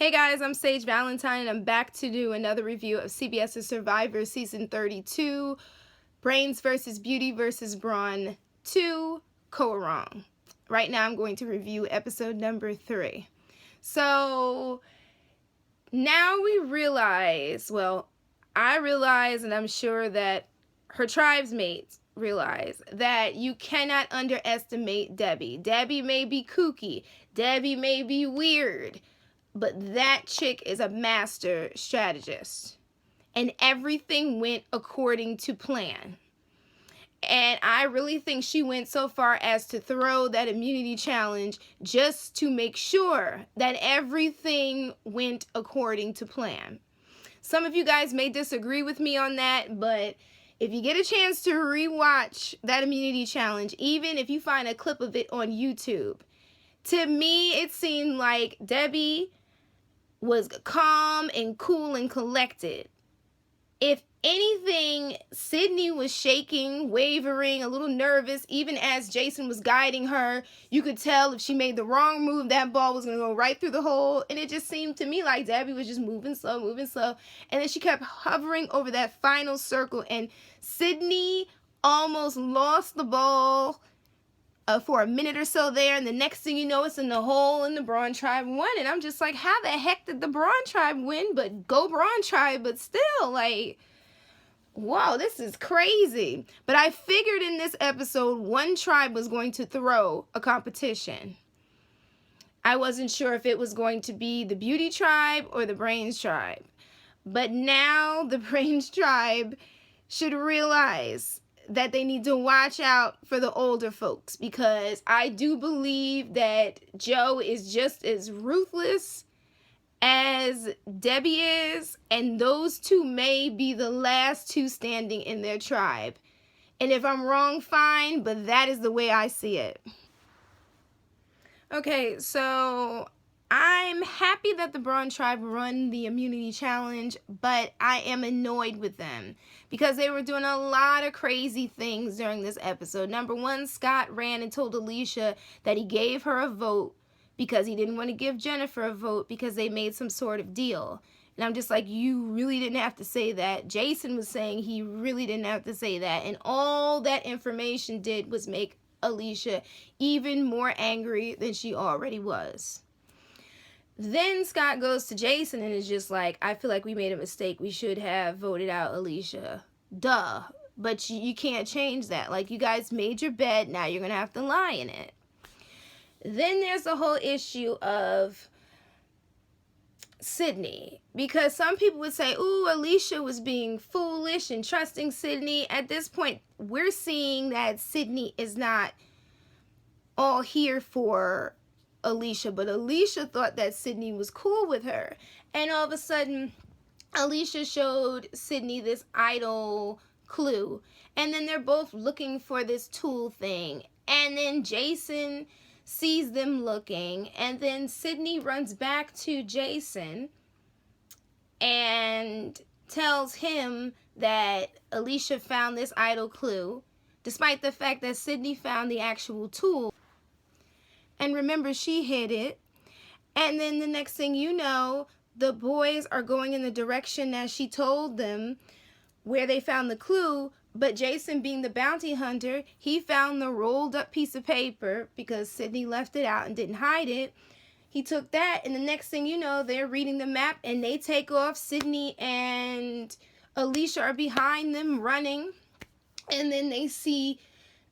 Hey guys, I'm Sage Valentine and I'm back to do another review of CBS Survivor Season 32, Brains vs. Beauty vs. Brawn 2, Koah Rong. Right now I'm going to review episode number 3. So now we realize, well, I realize and I'm sure that her tribesmates realize that you cannot underestimate Debbie. Debbie may be kooky, Debbie may be weird, but that chick is a master strategist. And everything went according to plan. And I really think she went so far as to throw that immunity challenge just to make sure that everything went according to plan. Some of you guys may disagree with me on that, but if you get a chance to rewatch that immunity challenge, even if you find a clip of it on YouTube, to me it seemed like Debbie was calm and cool and collected. If anything, Sydney was shaking, wavering, a little nervous. Even as Jason was guiding her, you could tell if she made the wrong move, that ball was going to go right through the hole. And it just seemed to me like Debbie was just moving slow. And then she kept hovering over that final circle. And Sydney almost lost the ball for a minute or so there, and the next thing you know, it's in the hole and the Brawn Tribe won. And I'm just like, how the heck did the Brawn Tribe win? But go Brawn Tribe, but still, like, whoa, this is crazy. But I figured in this episode, one tribe was going to throw a competition. I wasn't sure if it was going to be the Beauty Tribe or the Brains Tribe. But now the Brains Tribe should realize that they need to watch out for the older folks, because I do believe that Joe is just as ruthless as Debbie is, and those two may be the last two standing in their tribe. And if I'm wrong, fine, but that is the way I see it. Okay, so I'm happy that the Brawn Tribe run the immunity challenge, but I am annoyed with them because they were doing a lot of crazy things during this episode. Number one, Scott ran and told Alicia that he gave her a vote because he didn't want to give Jennifer a vote because they made some sort of deal. And I'm just like, you really didn't have to say that. Jason was saying he really didn't have to say that. And all that information did was make Alicia even more angry than she already was. Then Scott goes to Jason and is just like, I feel like we made a mistake. We should have voted out Alicia. Duh. But you can't change that. Like, you guys made your bed. Now you're going to have to lie in it. Then there's the whole issue of Sydney. Because some people would say, ooh, Alicia was being foolish and trusting Sydney. At this point, we're seeing that Sydney is not all here for Alicia, but Alicia thought that Sydney was cool with her. And all of a sudden, Alicia showed Sydney this idol clue. And then they're both looking for this tool thing. And then Jason sees them looking. And then Sydney runs back to Jason and tells him that Alicia found this idol clue, despite the fact that Sydney found the actual tool. And remember, she hid it. And then the next thing you know, the boys are going in the direction that she told them where they found the clue. But Jason, being the bounty hunter, he found the rolled up piece of paper because Sydney left it out and didn't hide it. He took that, and the next thing you know, they're reading the map and they take off. Sydney and Alicia are behind them running. And then they see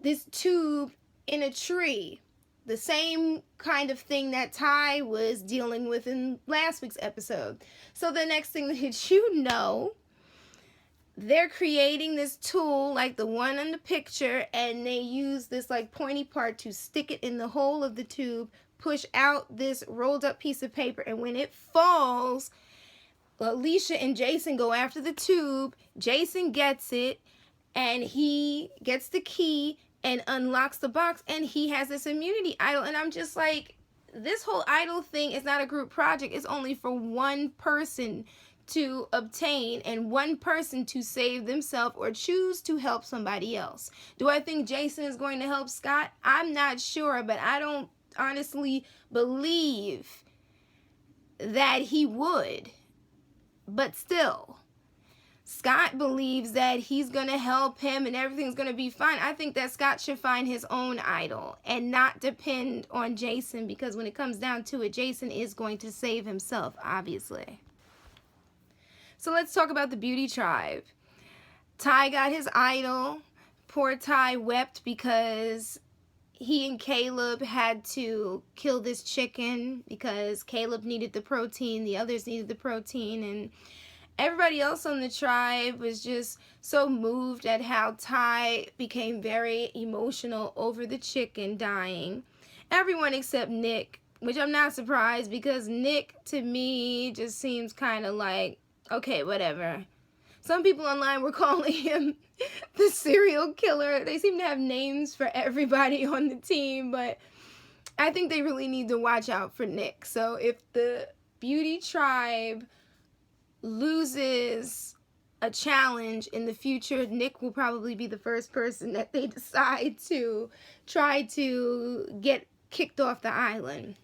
this tube in a tree. The same kind of thing that Ty was dealing with in last week's episode. So the next thing that you know, they're creating this tool like the one in the picture, and they use this like pointy part to stick it in the hole of the tube, push out this rolled up piece of paper, and when it falls, Alicia and Jason go after the tube. Jason gets it, and he gets the key and unlocks the box, and he has this immunity idol. And I'm just like, this whole idol thing is not a group project. It's only for one person to obtain and one person to save themselves or choose to help somebody else. Do I think Jason is going to help Scott? I'm not sure, but I don't honestly believe that he would. But still, Scott believes that he's going to help him and everything's going to be fine. I think that Scott should find his own idol and not depend on Jason, because when it comes down to it, Jason is going to save himself, obviously. So let's talk about the beauty tribe. Ty got his idol. Poor Ty wept because he and Caleb had to kill this chicken because Caleb needed the protein, the others needed the protein, and everybody else on the tribe was just so moved at how Ty became very emotional over the chicken dying. Everyone except Nick, which I'm not surprised, because Nick, to me, just seems kind of like, okay, whatever. Some people online were calling him the serial killer. They seem to have names for everybody on the team, but I think they really need to watch out for Nick. So if the beauty tribe loses a challenge in the future, Nick will probably be the first person that they decide to try to get kicked off the island.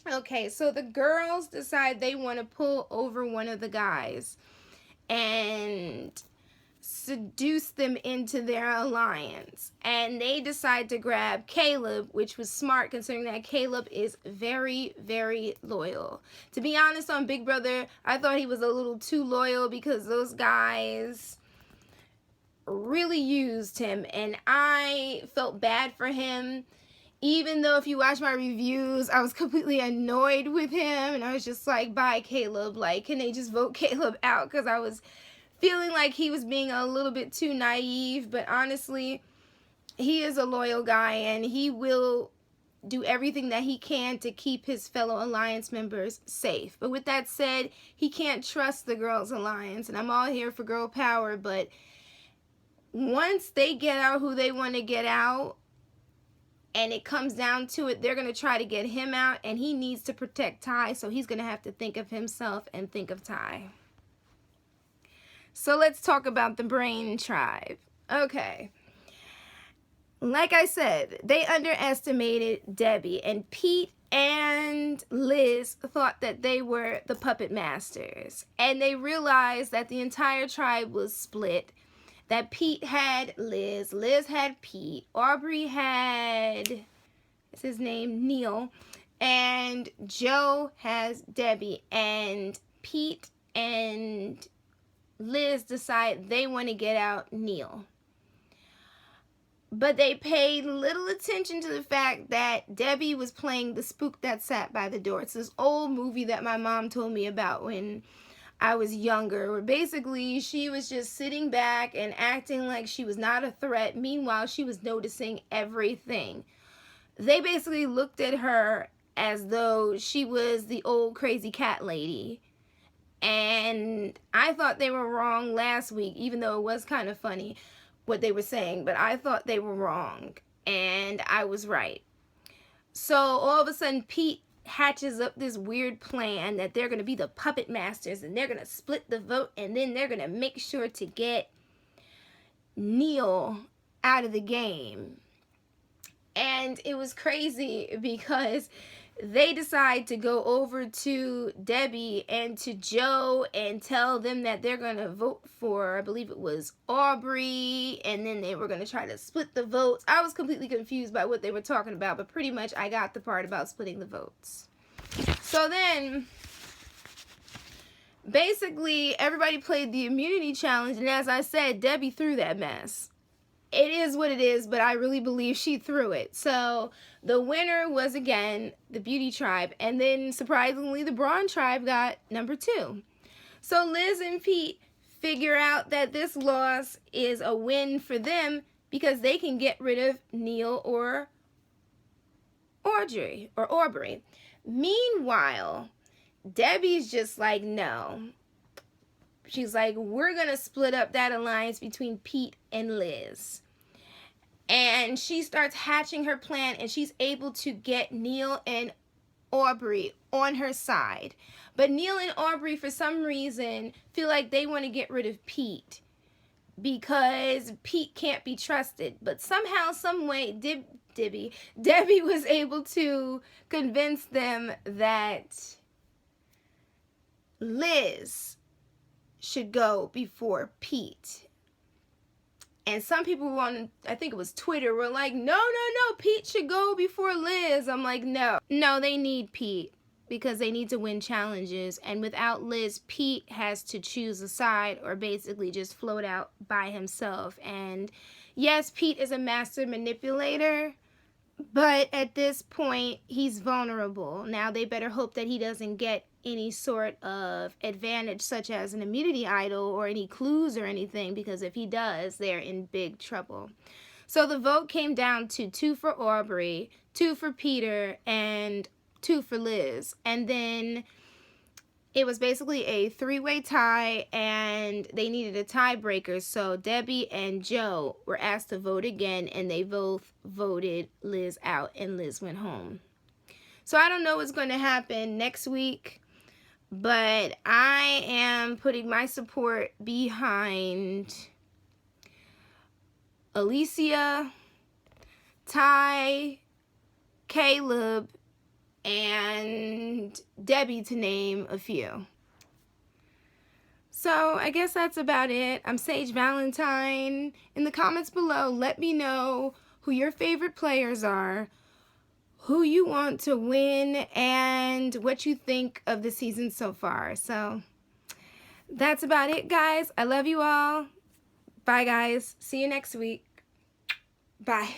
Okay, so the girls decide they want to pull over one of the guys and seduce them into their alliance, and they decide to grab Caleb, which was smart considering that Caleb is very, very loyal. To be honest, on Big Brother, I thought he was a little too loyal because those guys really used him, and I felt bad for him. Even though if you watch my reviews, I was completely annoyed with him, and I was just like, bye Caleb, like, can they just vote Caleb out? Because I was feeling like he was being a little bit too naive. But honestly, he is a loyal guy, and he will do everything that he can to keep his fellow alliance members safe. But with that said, he can't trust the girls' alliance, and I'm all here for girl power, but once they get out who they want to get out, and it comes down to it, they're going to try to get him out, and he needs to protect Ty, so he's going to have to think of himself and think of Ty. So let's talk about the Brain Tribe. Okay. Like I said, they underestimated Debbie, and Pete and Liz thought that they were the puppet masters, and they realized that the entire tribe was split. That Pete had Liz, Liz had Pete, Aubrey had, what's his name, Neil, and Joe has Debbie, and Pete and Liz decide they want to get out Neil. But they paid little attention to the fact that Debbie was playing the spook that sat by the door. It's this old movie that my mom told me about when I was younger, where basically she was just sitting back and acting like she was not a threat. Meanwhile, she was noticing everything. They basically looked at her as though she was the old crazy cat lady. And I thought they were wrong last week, even though it was kind of funny what they were saying. But I thought they were wrong, and I was right. So all of a sudden, Pete hatches up this weird plan that they're going to be the puppet masters, and they're going to split the vote, and then they're going to make sure to get Neil out of the game. And it was crazy because they decide to go over to Debbie and to Joe and tell them that they're going to vote for, I believe it was Aubrey, and then they were going to try to split the votes. I was completely confused by what they were talking about, but pretty much I got the part about splitting the votes. So then, basically, everybody played the immunity challenge, and as I said, Debbie threw that mess. It is what it is, but I really believe she threw it. So the winner was, again, the Beauty Tribe. And then, surprisingly, the Brawn Tribe got number 2. So Liz and Pete figure out that this loss is a win for them because they can get rid of Neil or Aubrey. Meanwhile, Debbie's just like, no. She's like, we're going to split up that alliance between Pete and Liz. And she starts hatching her plan, and she's able to get Neil and Aubrey on her side. But Neil and Aubrey, for some reason, feel like they want to get rid of Pete because Pete can't be trusted. But somehow, some way, Debbie was able to convince them that Liz should go before Pete. And some people on, I think it was Twitter, were like, no, Pete should go before Liz. I'm like, no, they need Pete because they need to win challenges. And without Liz, Pete has to choose a side or basically just float out by himself. And yes, Pete is a master manipulator, but at this point, he's vulnerable. Now they better hope that he doesn't get any sort of advantage, such as an immunity idol or any clues or anything, because if he does, they're in big trouble. So the vote came down to 2 for Aubrey, 2 for Peter, and 2 for Liz. And then it was basically a 3-way tie, and they needed a tiebreaker. So Debbie and Joe were asked to vote again, and they both voted Liz out, and Liz went home. So I don't know what's going to happen next week, but I am putting my support behind Alicia, Ty, Caleb, and Debbie, to name a few. So I guess that's about it. I'm Sage Valentine. In the comments below, let me know who your favorite players are, who you want to win, and what you think of the season so far. So that's about it, guys. I love you all. Bye, guys. See you next week. Bye.